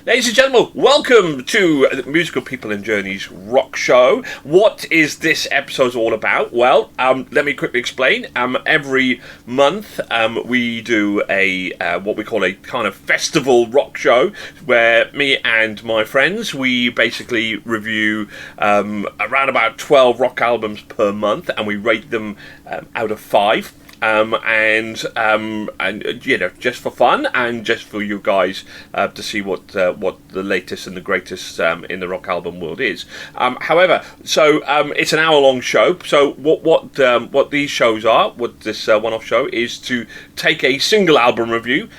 Ladies and gentlemen, welcome to the Musical People and Journeys Rock Show. What is this episode all about? Well, let me quickly explain. Every month we do a what we call a kind of festival rock show, where me and my friends, we basically review around about 12 rock albums per month, and we rate them out of 5. And you know, just for fun and just for you guys to see what the latest and the greatest in the rock album world is. However, so it's an hour-long show. So what these shows are, what this one-off show is, to take a single album review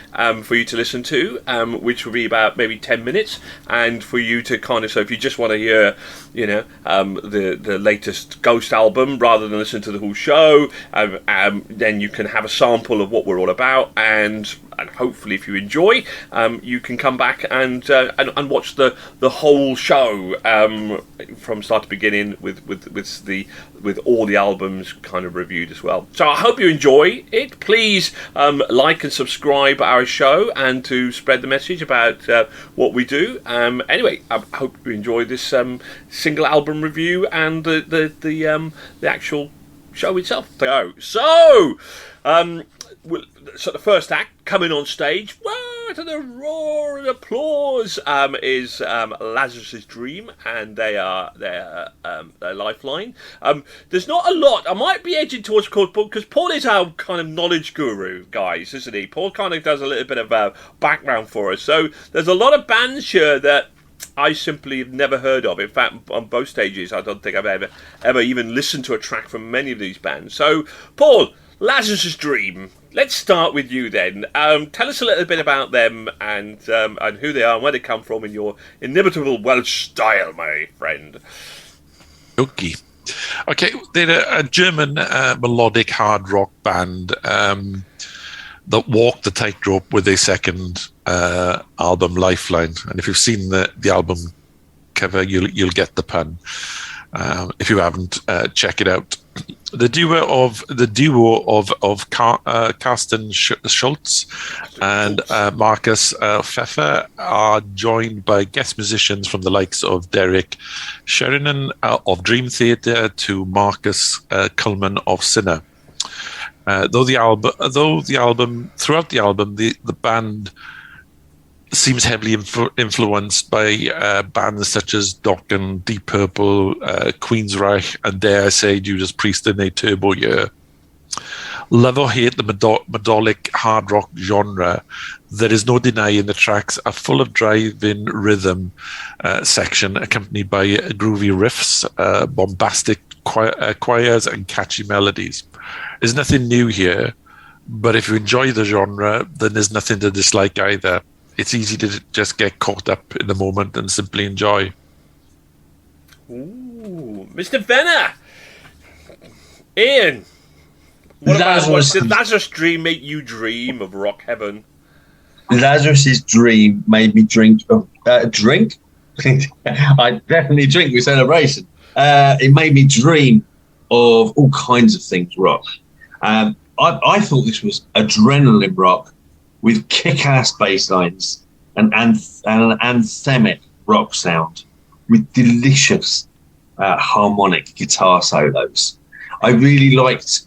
for you to listen to, which will be about maybe 10 minutes, and for you to kind of, so if you just want to hear, you know, the latest Ghost album rather than listen to the whole show, then you can have a sample of what we're all about, and hopefully, if you enjoy, you can come back and watch the whole show from start to beginning with all the albums kind of reviewed as well. So I hope you enjoy it. Please like and subscribe our show, and to spread the message about what we do. Anyway, I hope you enjoy this single album review and the actual show itself. So the first act coming on stage, to the roar and applause, is Lazarus Dream, and they're Lifeline. There's not a lot. I might be edging towards Paul, because Paul is our kind of knowledge guru, guys, isn't he? Paul kind of does a little bit of background for us. So there's a lot of bands here that I simply have never heard of. In fact, on both stages, I don't think I've ever even listened to a track from many of these bands. So, Paul, Lazarus Dream. Let's start with you then. Tell us a little bit about them and who they are and where they come from in your inimitable Welsh style, my friend. Okay, they're a German melodic hard rock band that walked the tightrope with their second album, Lifeline. And if you've seen the album cover, you'll get the pun. If you haven't, check it out. The duo of Carsten Schultz and Marcus Pfeffer are joined by guest musicians from the likes of Derek Sheridan of Dream Theater to Marcus Kuhlman of Sinner. Throughout the album, the band seems heavily influenced by bands such as Dokken, Deep Purple, Queensryche, and dare I say Judas Priest in a turbo year. Love or hate the melodic hard rock genre, there is no denying the tracks are full of drive-in rhythm section accompanied by groovy riffs, bombastic choirs, and catchy melodies. There's nothing new here, but if you enjoy the genre, then there's nothing to dislike either. It's easy to just get caught up in the moment and simply enjoy. Ooh, Mr. Venner! Ian! Did Lazarus Dream make you dream of rock heaven? Lazarus's Dream made me drink. Drink? I definitely drink with celebration. It made me dream of all kinds of things rock. I thought this was adrenaline rock with kick-ass bass lines and an anthemic rock sound with delicious harmonic guitar solos. I really liked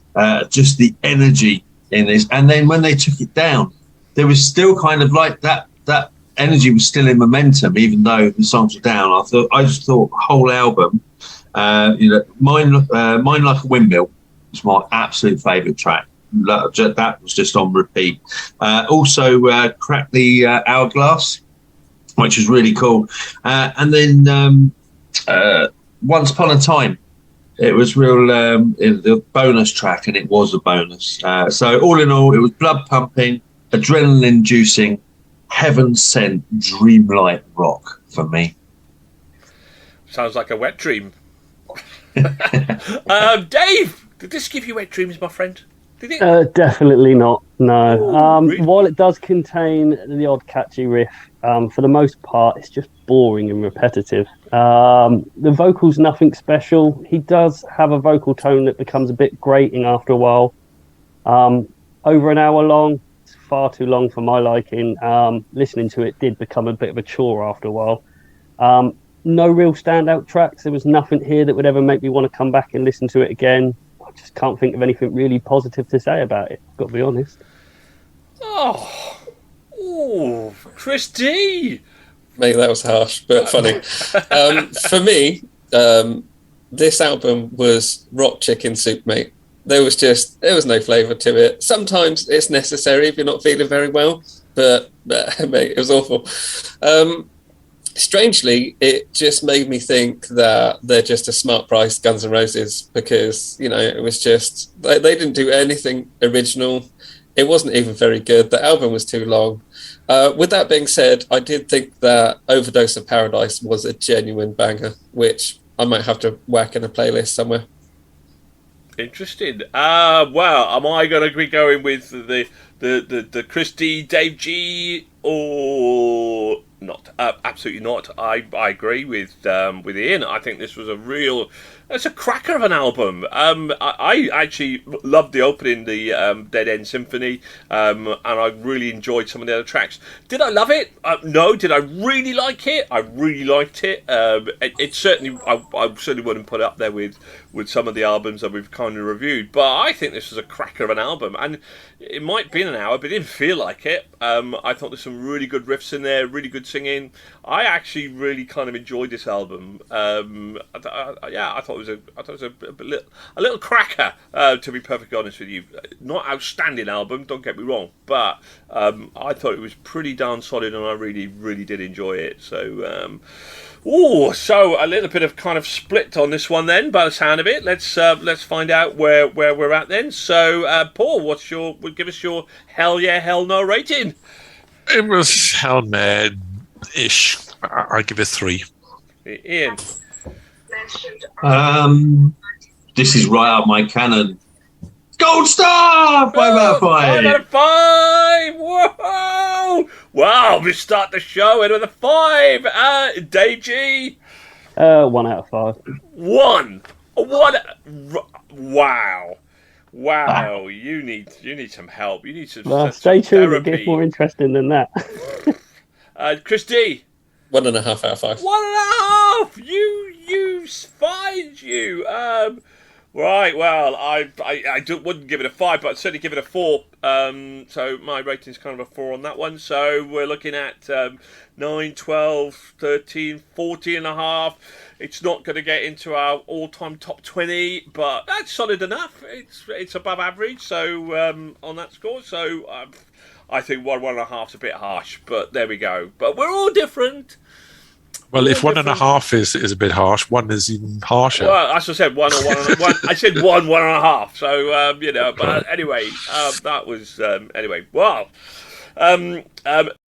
just the energy in this. And then when they took it down, there was still kind of like that energy was still in momentum, even though the songs were down. I just thought whole album, Mine Like a Windmill was my absolute favourite track. That was just on repeat. Also, Crack the Hourglass, which was really cool. And then Once Upon a Time. It was real, the bonus track, and it was a bonus. So all in all, it was blood pumping, adrenaline-inducing, heaven-sent, dreamlike rock for me. Sounds like a wet dream. Dave, did this give you wet dreams, my friend? Did it? Definitely not, no. Ooh, really? While it does contain the odd catchy riff, for the most part, it's just boring and repetitive. The vocals, nothing special. He does have a vocal tone that becomes a bit grating after a while. Over an hour long, it's far too long for my liking. Listening to it did become a bit of a chore after a while. No real standout tracks. There was nothing here that would ever make me want to come back and listen to it again. I just can't think of anything really positive to say about it, got to be honest. Oh, Chris D. Mate, that was harsh, but funny. For me, this album was rock chicken soup, mate. There was no flavour to it. Sometimes it's necessary if you're not feeling very well, but mate, it was awful. Strangely, it just made me think that they're just a smart price Guns N' Roses, because, you know, it was just, they didn't do anything original. It wasn't even very good. The album was too long. With that being said, I did think that Overdose of Paradise was a genuine banger, which I might have to whack in a playlist somewhere. Interesting. Well, am I going to be going with the Chris D, Dave G, or not? Absolutely not. I agree with Ian. I think this was it's a cracker of an album. I actually loved the opening, the Dead End Symphony, and I really enjoyed some of the other tracks. Did I love it? No. Did I really like it? I really liked it. It certainly, I certainly wouldn't put it up there with some of the albums that we've kind of reviewed, but I think this was a cracker of an album, and it might be an hour, but it didn't feel like it. I thought there's some really good riffs in there, really good singing. I actually really kind of enjoyed this album. I thought it was a little cracker, to be perfectly honest with you. Not outstanding album, don't get me wrong, but I thought it was pretty darn solid, and I really, really did enjoy it. So, so a little bit of kind of split on this one then, by the sound of it. Let's find out where we're at then. So, Paul, give us your hell yeah, hell no rating. It was hell mad-ish. I give it 3. Ian. This is right up my canon. Gold star! 5 out of 5. 5 out of 5! Whoa! Wow, we start the show in with a 5. Dave G. 1 out of 5. 1. Wow. You need some help. You need some stay tuned. It therapy. gets more interesting than that. Chris D. 1.5 out of 5. 1.5. You find you. Right. Well, I wouldn't give it a 5, but I'd certainly give it a 4. So my rating's kind of a 4 on that one. So we're looking at 9, 12, 13, 14 and a half. It's not going to get into our all-time top 20, but that's solid enough. It's above average. So on that score, so I think 1.5 is a bit harsh, but there we go. But we're all different. Well, if 1.5 is a bit harsh, 1 is even harsher. Well, as I said, 1 or 1. I said 1.5. So but anyway, that was anyway. Wow.